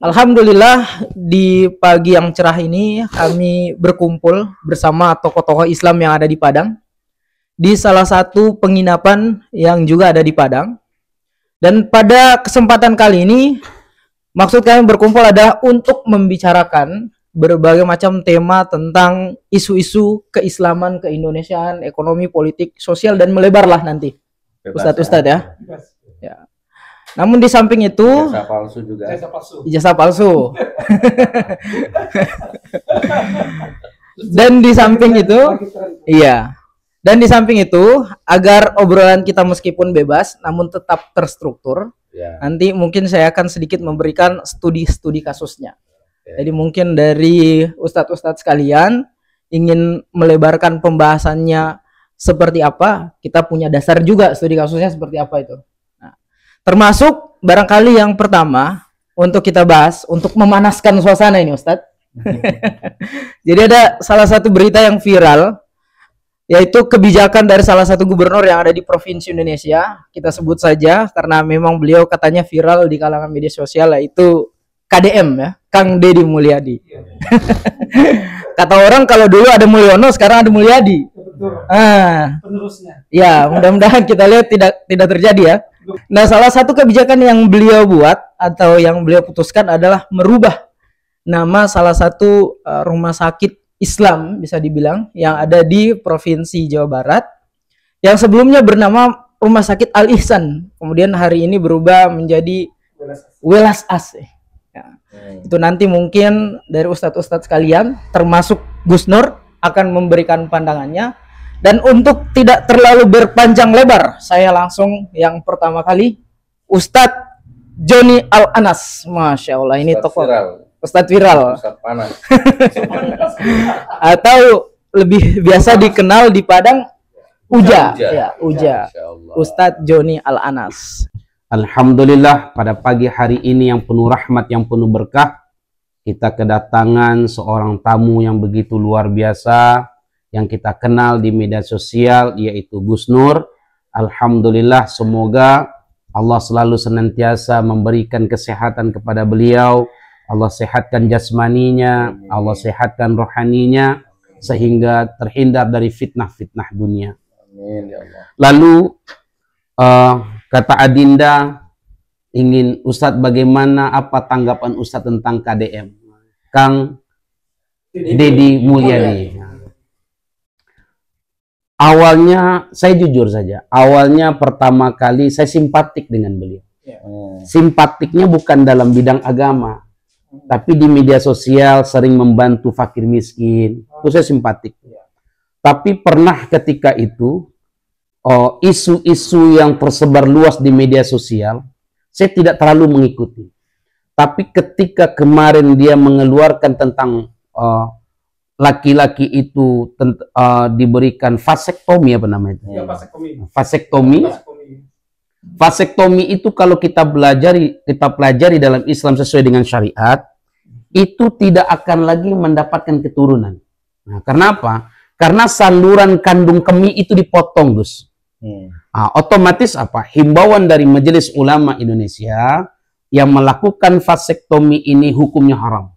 Alhamdulillah di pagi yang cerah ini kami berkumpul bersama tokoh-tokoh Islam yang ada di Padang di salah satu penginapan yang juga ada di Padang. Dan pada kesempatan kali ini maksud kami berkumpul adalah untuk membicarakan berbagai macam tema tentang isu-isu keislaman, keindonesiaan, ekonomi, politik, sosial dan melebarlah nanti. Ustadz-ustadz ya. Ya. Namun di samping itu Ijazah palsu juga. Ijazah palsu. Dan di samping itu, iya. Dan di samping itu, agar obrolan kita meskipun bebas, namun tetap terstruktur. Ya. Nanti mungkin saya akan sedikit memberikan studi-studi kasusnya. Jadi mungkin dari ustadz-ustadz sekalian ingin melebarkan pembahasannya seperti apa, kita punya dasar juga studi kasusnya seperti apa itu. Termasuk barangkali yang pertama untuk kita bahas untuk memanaskan suasana ini Ustadz. Jadi ada salah satu berita yang viral, yaitu kebijakan dari salah satu gubernur yang ada di provinsi Indonesia. Kita sebut saja karena memang beliau katanya viral di kalangan media sosial, yaitu KDM ya, Kang Deddy Mulyadi. Kata orang kalau dulu ada Mulyono, sekarang ada Mulyadi. Penerusnya. Ya, mudah-mudahan kita lihat tidak terjadi ya. Nah, salah satu kebijakan yang beliau buat atau yang beliau putuskan adalah merubah nama salah satu rumah sakit Islam bisa dibilang yang ada di Provinsi Jawa Barat yang sebelumnya bernama Rumah Sakit Al Ihsan, kemudian hari ini berubah menjadi Welas As. Ya. Itu nanti mungkin dari ustadz-ustadz sekalian termasuk Gus Nur akan memberikan pandangannya. Dan untuk tidak terlalu berpanjang lebar, saya langsung yang pertama kali Ustadz Joni Al-Anas. Masya Allah, ini tokoh Ustadz viral. Ustadz panas. Atau lebih biasa dikenal di Padang Uja. Ya, Uja. Ustadz Joni Al-Anas. Alhamdulillah, pada pagi hari ini yang penuh rahmat, yang penuh berkah, kita kedatangan seorang tamu yang begitu luar biasa yang kita kenal di media sosial, yaitu Gus Nur. Alhamdulillah, semoga Allah selalu senantiasa memberikan kesehatan kepada beliau. Allah sehatkan jasmaninya, Allah sehatkan rohaninya, sehingga terhindar dari fitnah-fitnah dunia. Amin, ya Allah. Lalu kata Adinda, ingin Ustadz bagaimana, apa tanggapan Ustadz tentang KDM, Kang Deddy Mulyadi. Awalnya, saya jujur saja, awalnya pertama kali saya simpatik dengan beliau. Simpatiknya bukan dalam bidang agama, tapi di media sosial sering membantu fakir miskin, itu saya simpatik. Tapi pernah ketika itu, isu-isu yang tersebar luas di media sosial, saya tidak terlalu mengikuti. Tapi ketika kemarin dia mengeluarkan tentang laki-laki itu diberikan vasektomi, apa namanya itu? Ya, vasektomi. Vasektomi itu kalau kita pelajari dalam Islam sesuai dengan syariat, itu tidak akan lagi mendapatkan keturunan. Nah, karena apa? Karena saluran kandung kemih itu dipotong, Gus. Otomatis apa? Himbauan dari Majelis Ulama Indonesia yang melakukan vasektomi ini hukumnya haram.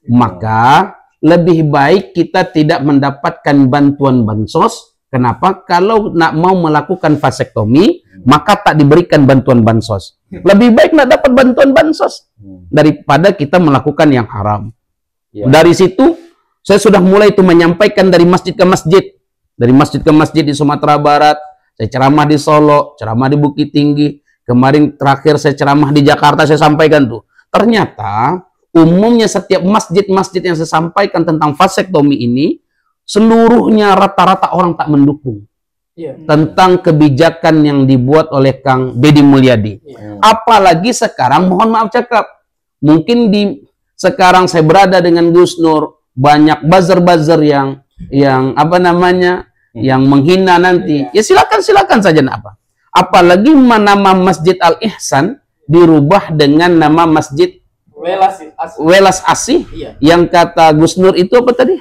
Maka lebih baik kita tidak mendapatkan bantuan bansos. Kenapa? Kalau nak mau melakukan vasektomi, maka tak diberikan bantuan bansos. Lebih baik nak dapat bantuan bansos daripada kita melakukan yang haram. Dari situ, saya sudah mulai itu menyampaikan dari masjid ke masjid. Dari masjid ke masjid di Sumatera Barat, saya ceramah di Solo, ceramah di Bukit Tinggi. Kemarin terakhir saya ceramah di Jakarta, saya sampaikan tuh. Ternyata umumnya setiap masjid-masjid yang saya sampaikan tentang vasektomi ini, seluruhnya rata-rata orang tak mendukung tentang kebijakan yang dibuat oleh Kang Deddy Mulyadi. Apalagi sekarang, mohon maaf cakap, mungkin sekarang saya berada dengan Gus Nur, banyak buzzer-buzzer yang apa namanya, yang menghina nanti. Ya silakan saja apa. Apalagi nama Masjid Al Ihsan dirubah dengan nama Masjid Welas Asih, yang kata Gus Nur itu apa tadi?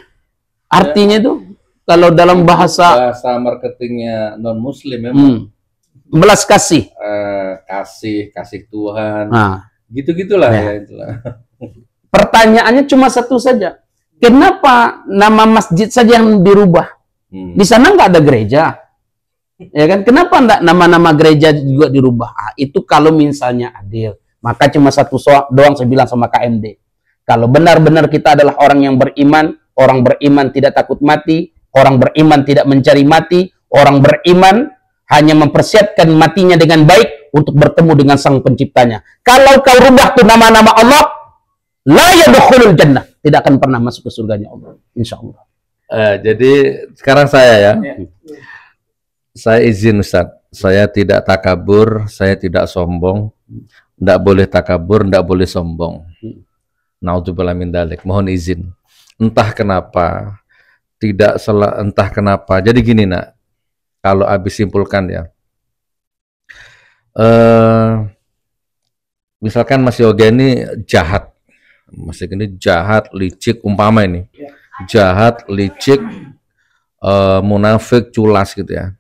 Artinya itu kalau dalam bahasa marketingnya non muslim memang belas kasih. Kasih Tuhan. gitu-gitulah Ya. ya itulah. Pertanyaannya cuma satu saja. Kenapa nama masjid saja yang dirubah? Di sana nggak ada gereja. Ya kan? Kenapa enggak nama-nama gereja juga dirubah? Itu kalau misalnya adil. Maka cuma satu doang saya bilang sama KMD. Kalau benar-benar kita adalah orang yang beriman, orang beriman tidak takut mati, orang beriman tidak mencari mati, orang beriman hanya mempersiapkan matinya dengan baik untuk bertemu dengan sang penciptanya. Kalau kau rubah tuh nama-nama Allah, la yadkhulul jannah, tidak akan pernah masuk ke surganya Allah, insyaallah. Jadi sekarang saya saya izin Ustaz, saya tidak takabur, saya tidak sombong, tidak boleh takabur, tidak boleh sombong. Naudzubillah min dzalik, mohon izin. Entah kenapa, entah kenapa. Jadi gini nak, kalau habis simpulkan ya, misalkan Mas Yoga ini jahat, Mas Yoga ini jahat, licik, umpama ini, jahat, licik, munafik, culas gitu ya,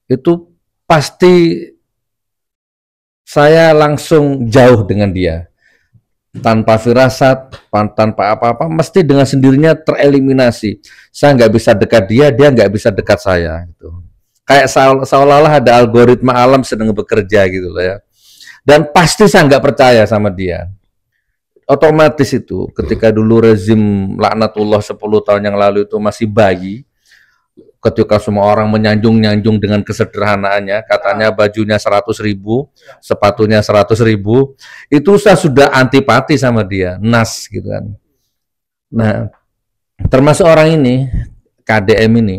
itu pasti saya langsung jauh dengan dia, tanpa firasat, tanpa apa-apa, mesti dengan sendirinya tereliminasi. Saya nggak bisa dekat dia, dia nggak bisa dekat saya gitu. Kayak seolah-olah ada algoritma alam sedang bekerja gitu loh ya. Dan pasti saya nggak percaya sama dia. Otomatis itu ketika dulu rezim laknatullah 10 tahun yang lalu itu masih bayi, ketika semua orang menyanjung-nyanjung dengan kesederhanaannya, katanya bajunya 100.000, sepatunya 100.000, itu saya sudah antipati sama dia, nas gitu kan. Nah, termasuk orang ini, KDM ini,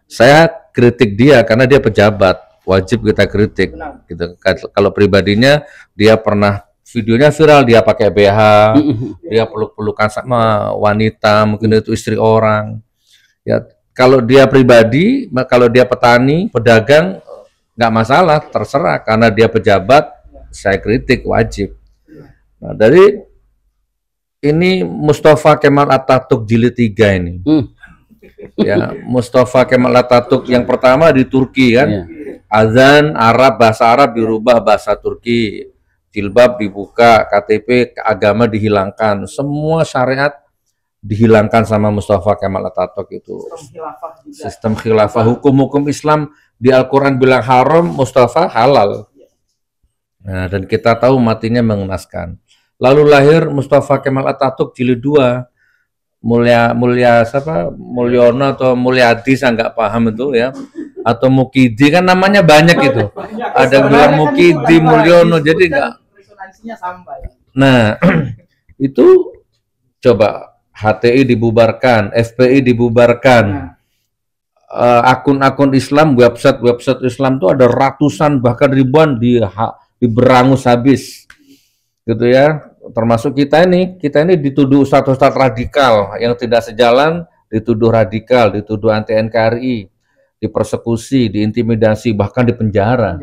saya kritik dia karena dia pejabat, wajib kita kritik. Gitu. Kalau pribadinya, dia pernah videonya viral, dia pakai BH, dia peluk-pelukan sama wanita, mungkin itu istri orang. Ya, kalau dia pribadi, kalau dia petani, pedagang, nggak masalah, terserah. Karena dia pejabat, saya kritik, wajib. Nah, dari ini Mustafa Kemal Atatürk jilid 3 ini. Ya, Mustafa Kemal Atatürk yang pertama di Turki kan, azan Arab, bahasa Arab dirubah bahasa Turki, jilbab dibuka, KTP agama dihilangkan, semua syariat dihilangkan sama Mustafa Kemal Atatürk itu. Sistem khilafah, hukum-hukum Islam di Al-Quran bilang haram, Mustafa halal. Nah, dan kita tahu matinya mengenaskan. Lalu lahir Mustafa Kemal Atatürk jilid 2. Mulyono atau Mulyadi, saya nggak paham itu ya, atau Mukidi, kan namanya banyak itu, ada bilang Mukidi, Mulyono, jadi nggak. Nah itu coba HTI dibubarkan, FPI dibubarkan, akun-akun Islam, website Islam itu ada ratusan bahkan ribuan diberangus habis gitu ya. Termasuk kita ini dituduh ustadz-ustadz radikal yang tidak sejalan, dituduh radikal, dituduh anti NKRI, dipersekusi, diintimidasi, bahkan dipenjara.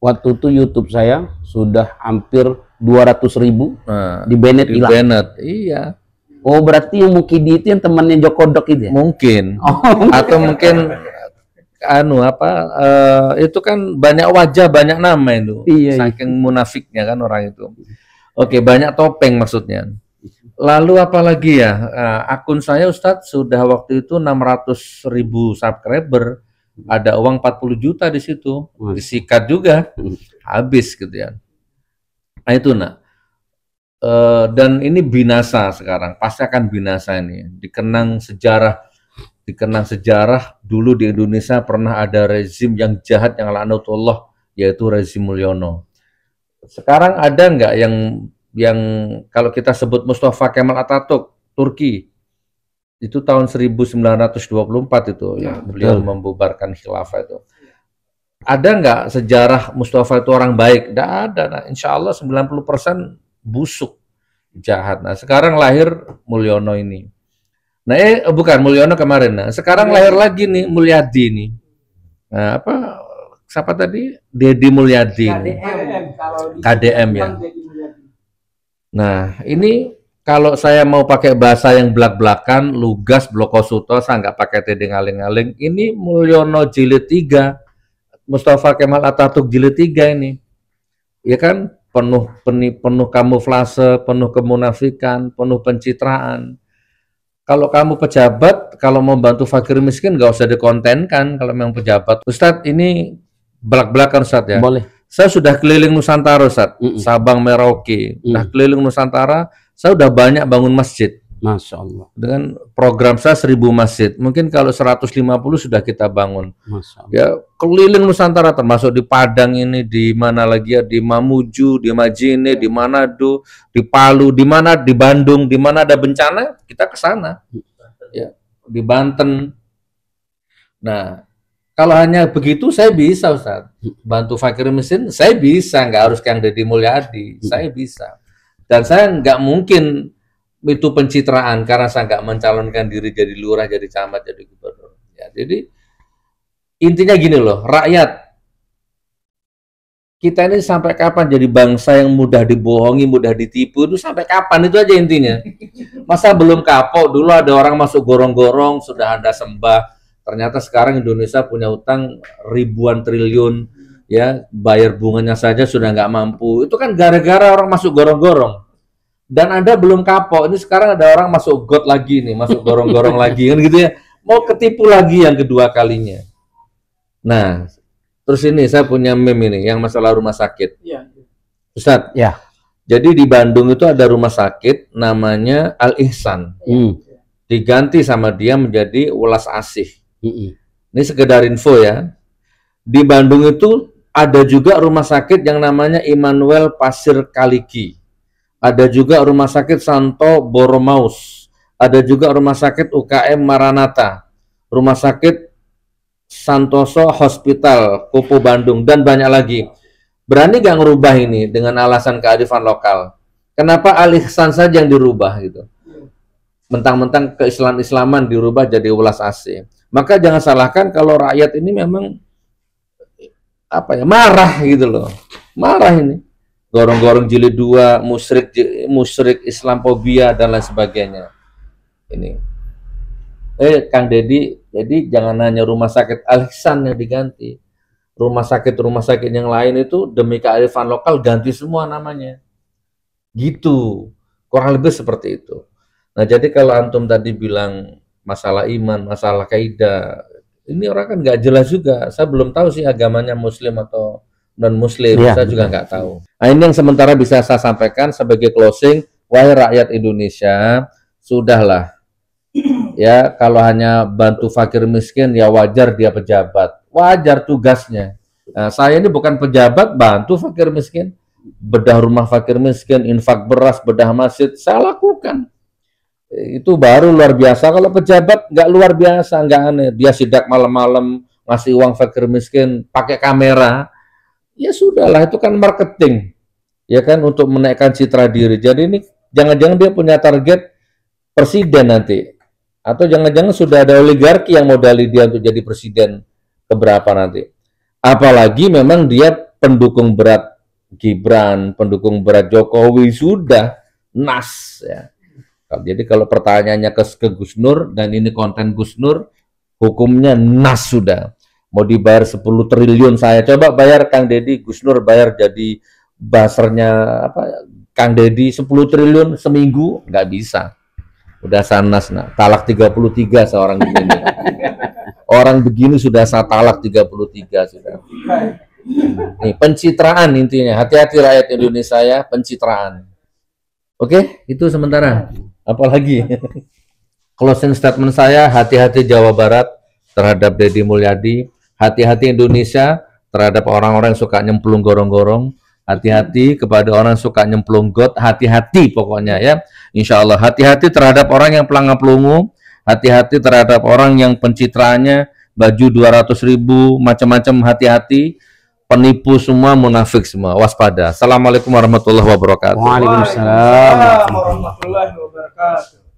Waktu itu YouTube saya sudah hampir 200.000 di Bennett hilang. Iya. Oh, berarti yang Mukidi itu yang temannya Joko Dok itu ya? Mungkin. Atau mungkin itu kan banyak wajah, banyak nama itu. Iya, saking munafiknya kan orang itu. Oke, banyak topeng maksudnya. Lalu apalagi ya, akun saya Ustadz sudah waktu itu 600.000 subscriber, ada uang 40 juta di situ, disikat juga, habis gitu ya. Nah itu nak, dan ini binasa sekarang, pasti akan binasa ini. Dikenang sejarah dulu di Indonesia pernah ada rezim yang jahat yang laknatullah, yaitu rezim Mulyono. Sekarang ada nggak yang kalau kita sebut Mustafa Kemal Atatürk Turki itu tahun 1924 itu ya, beliau membubarkan khilafah itu. Ada nggak sejarah Mustafa itu orang baik? Nggak ada. Nah, insya Allah 90% busuk, jahat. Nah sekarang lahir Mulyono ini. Nah bukan Mulyono kemarin. Nah sekarang lahir lagi nih Mulyadi ini. Nah siapa tadi? Deddy Mulyadi. KDM ya. Nah, ini kalau saya mau pakai bahasa yang belak-belakan, lugas, blokosuto, saya nggak pakai tedeng aling-aling. Ini Mulyono jilid 3, Mustafa Kemal Atatürk jilid 3 ini. Ya kan? penuh kamuflase, penuh kemunafikan, penuh pencitraan. Kalau kamu pejabat, kalau mau bantu fakir miskin nggak usah dikontenkan. Kalau memang pejabat, Ustadz ini belak-belakan Ustadz ya. Boleh. Saya sudah keliling Nusantara Ustadz, Sabang, Merauke, sudah keliling Nusantara. Saya udah banyak bangun masjid. Masya Allah. Dengan program saya 1000 masjid. Mungkin kalau 150 sudah kita bangun. Masya Allah. Ya keliling Nusantara, termasuk di Padang ini, di mana lagi ya, di Mamuju, di Majene, di Manado, di Palu, di mana, di Bandung, di mana ada bencana kita ke sana. Ya, di Banten. Nah, kalau hanya begitu saya bisa Ustaz. Bantu fakir miskin saya bisa, nggak harus Kang Deddy Mulyadi, saya bisa. Dan saya nggak mungkin itu pencitraan karena saya nggak mencalonkan diri jadi lurah, jadi camat, jadi gubernur. Ya, jadi intinya gini loh, rakyat kita ini sampai kapan jadi bangsa yang mudah dibohongi, mudah ditipu, itu sampai kapan, itu aja intinya. Masa belum kapok, dulu ada orang masuk gorong-gorong, sudah Anda sembah, ternyata sekarang Indonesia punya utang ribuan triliun, ya bayar bunganya saja sudah nggak mampu. Itu kan gara-gara orang masuk gorong-gorong. Dan Anda belum kapok, ini sekarang ada orang masuk got lagi nih, masuk gorong-gorong lagi, kan gitu ya. Mau ketipu lagi yang kedua kalinya. Nah, terus ini saya punya meme ini, yang masalah rumah sakit. Iya. Ustadz, Ya. jadi di Bandung itu ada rumah sakit namanya Al Ihsan. Diganti sama dia menjadi Welas Asih. Ini sekedar info ya. Di Bandung itu ada juga rumah sakit yang namanya Immanuel Pasir Kaliki. Ada juga rumah sakit Santo Boromaus. Ada juga rumah sakit UKM Maranatha. Rumah sakit Santoso Hospital Kopo Bandung dan banyak lagi. Berani gak ngerubah ini dengan alasan kearifan lokal? Kenapa Al Ihsan saja yang dirubah gitu? Mentang-mentang keislaman dirubah jadi Welas Asih. Maka jangan salahkan kalau rakyat ini memang marah gitu loh. Marah ini. Gorong-gorong jilid 2, musyrik Islamophobia dan lain sebagainya. Ini. Kang Deddy, jadi jangan hanya rumah sakit Al Ihsan yang diganti. Rumah sakit yang lain itu demi kearifan lokal ganti semua namanya. Gitu. Kurang lebih seperti itu. Nah, jadi kalau antum tadi bilang masalah iman, masalah kaidah, ini orang kan nggak jelas juga. Saya belum tahu sih agamanya Muslim atau non-Muslim, saya juga nggak tahu. Nah, ini yang sementara bisa saya sampaikan sebagai closing. Wahai rakyat Indonesia, sudahlah. Ya, kalau hanya bantu fakir miskin, ya wajar dia pejabat. Wajar tugasnya. Nah, saya ini bukan pejabat, bantu fakir miskin. Bedah rumah fakir miskin, infak beras, bedah masjid, saya lakukan. Itu baru luar biasa. Kalau pejabat nggak luar biasa, nggak aneh. Dia sidak malam-malam, ngasih uang fakir miskin, pakai kamera. Ya sudahlah, itu kan marketing. Ya kan, untuk menaikkan citra diri. Jadi ini jangan-jangan dia punya target presiden nanti. Atau jangan-jangan sudah ada oligarki yang modali dia untuk jadi presiden keberapa nanti. Apalagi memang dia pendukung berat Gibran, pendukung berat Jokowi, sudah nas ya. Jadi kalau pertanyaannya ke Gus Nur, dan ini konten Gus Nur, hukumnya nas sudah. Mau dibayar 10 triliun saya coba bayar Kang Deddy, Gus Nur bayar jadi basernya Kang Deddy 10 triliun seminggu, nggak bisa. Udah sanas, nah. Talak 33 seorang begini. Orang begini sudah saya talak 33 sudah. Nih, pencitraan intinya. Hati-hati rakyat Indonesia ya, pencitraan. Oke, itu sementara. Apalagi closing statement saya, hati-hati Jawa Barat terhadap Deddy Mulyadi, hati-hati Indonesia terhadap orang-orang yang suka nyemplung gorong-gorong, hati-hati kepada orang yang suka nyemplung got, hati-hati pokoknya ya. Insya Allah, hati-hati terhadap orang yang pelangap-pelungu, hati-hati terhadap orang yang pencitraannya baju 200.000 macam-macam, hati-hati. Penipu semua, munafik semua, waspada. Assalamualaikum warahmatullahi wabarakatuh. Waalaikumsalam warahmatullahi wabarakatuh.